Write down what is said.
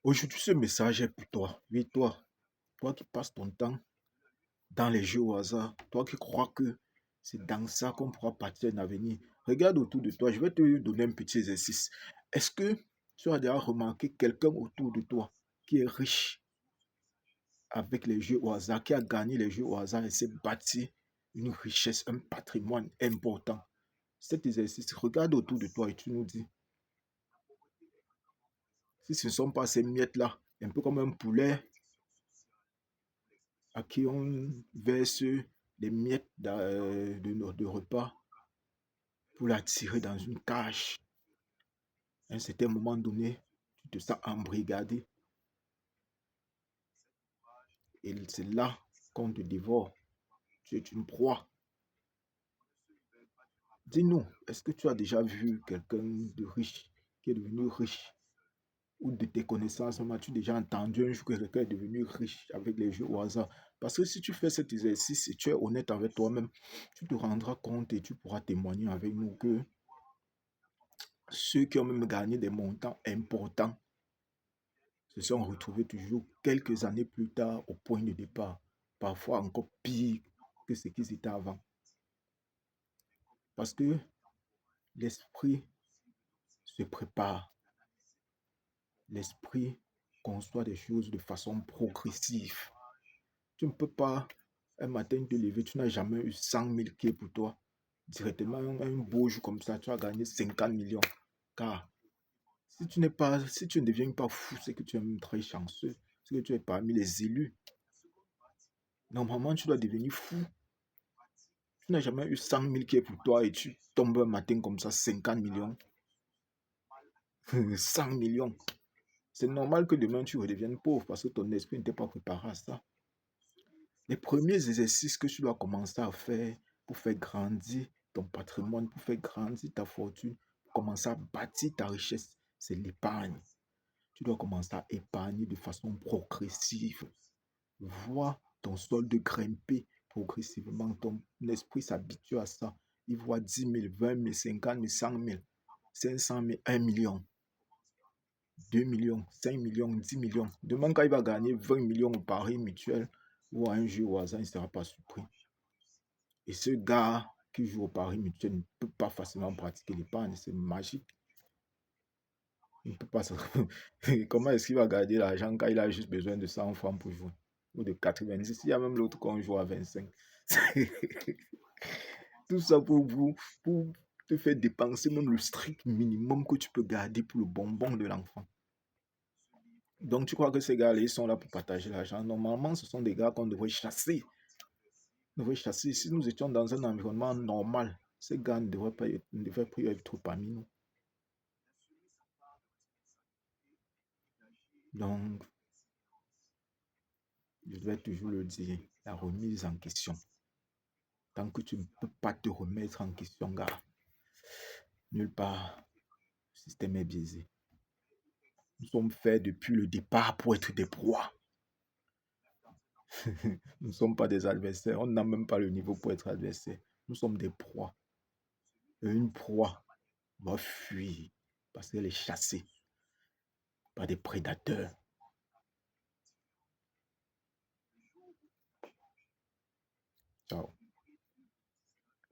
Aujourd'hui, ce message est pour toi. Oui, toi qui passes ton temps dans les jeux au hasard, toi qui crois que c'est dans ça qu'on pourra partir un avenir. Regarde autour de toi, je vais te donner un petit exercice. Est-ce que tu as déjà remarqué quelqu'un autour de toi qui est riche avec les jeux au hasard, qui a gagné les jeux au hasard et s'est bâti une richesse, un patrimoine important? Cet exercice, regarde autour de toi et tu nous dis si ce ne sont pas ces miettes-là, un peu comme un poulet à qui on verse des miettes de repas pour l'attirer dans une cage. À un certain moment donné, tu te sens embrigadé et c'est là qu'on te dévore. Tu es une proie. Dis-nous, est-ce que tu as déjà vu quelqu'un de riche qui est devenu riche ou de tes connaissances, as-tu déjà entendu un jour que quelqu'un est devenu riche avec les jeux au hasard? Parce que si tu fais cet exercice et tu es honnête avec toi-même, tu te rendras compte et tu pourras témoigner avec nous que ceux qui ont même gagné des montants importants se sont retrouvés toujours quelques années plus tard au point de départ, parfois encore pire que ce qu'ils étaient avant. Parce que l'esprit se prépare, l'esprit conçoit des choses de façon progressive. Tu ne peux pas un matin te lever, tu n'as jamais eu 100 000 qui est pour toi. Directement, un beau jour comme ça, tu as gagné 50 millions. Car si tu ne deviens pas fou, c'est que tu es même très chanceux. C'est que tu es parmi les élus. Normalement, tu dois devenir fou. Tu n'as jamais eu 100 000 qui est pour toi et tu tombes un matin comme ça, 50 millions. 100 millions. C'est normal que demain tu redeviennes pauvre parce que ton esprit n'était pas préparé à ça. Les premiers exercices que tu dois commencer à faire pour faire grandir ton patrimoine, pour faire grandir ta fortune, pour commencer à bâtir ta richesse, c'est l'épargne. Tu dois commencer à épargner de façon progressive. Vois ton solde grimper progressivement. Ton esprit s'habitue à ça. Il voit 10 000, 20 000, 50 000, 100 000, 500 000, 1 million, 2 millions, 5 millions, 10 millions. Demain, quand il va gagner 20 millions au pari mutuel ou à un jeu au hasard, il ne sera pas surpris. Et ce gars qui joue au pari mutuel ne peut pas facilement pratiquer l'épargne. C'est magique. Il ne peut pas. Comment est-ce qu'il va garder l'argent quand il a juste besoin de 100 francs pour jouer? Ou de 90. Il y a même l'autre qu'on joue à 25. Tout ça pour te faire dépenser même le strict minimum que tu peux garder pour le bonbon de l'enfant. Donc tu crois que ces gars-là, ils sont là pour partager l'argent? Normalement, ce sont des gars qu'on devrait chasser. On devrait chasser. Si nous étions dans un environnement normal, ces gars ne devraient plus être parmi nous. Donc, je vais toujours le dire, la remise en question. Tant que tu ne peux pas te remettre en question, gars, nulle part, le système est biaisé. Nous sommes faits depuis le départ pour être des proies. Nous ne sommes pas des adversaires. On n'a même pas le niveau pour être adversaire. Nous sommes des proies. Et une proie va fuir parce qu'elle est chassée par des prédateurs. Ciao.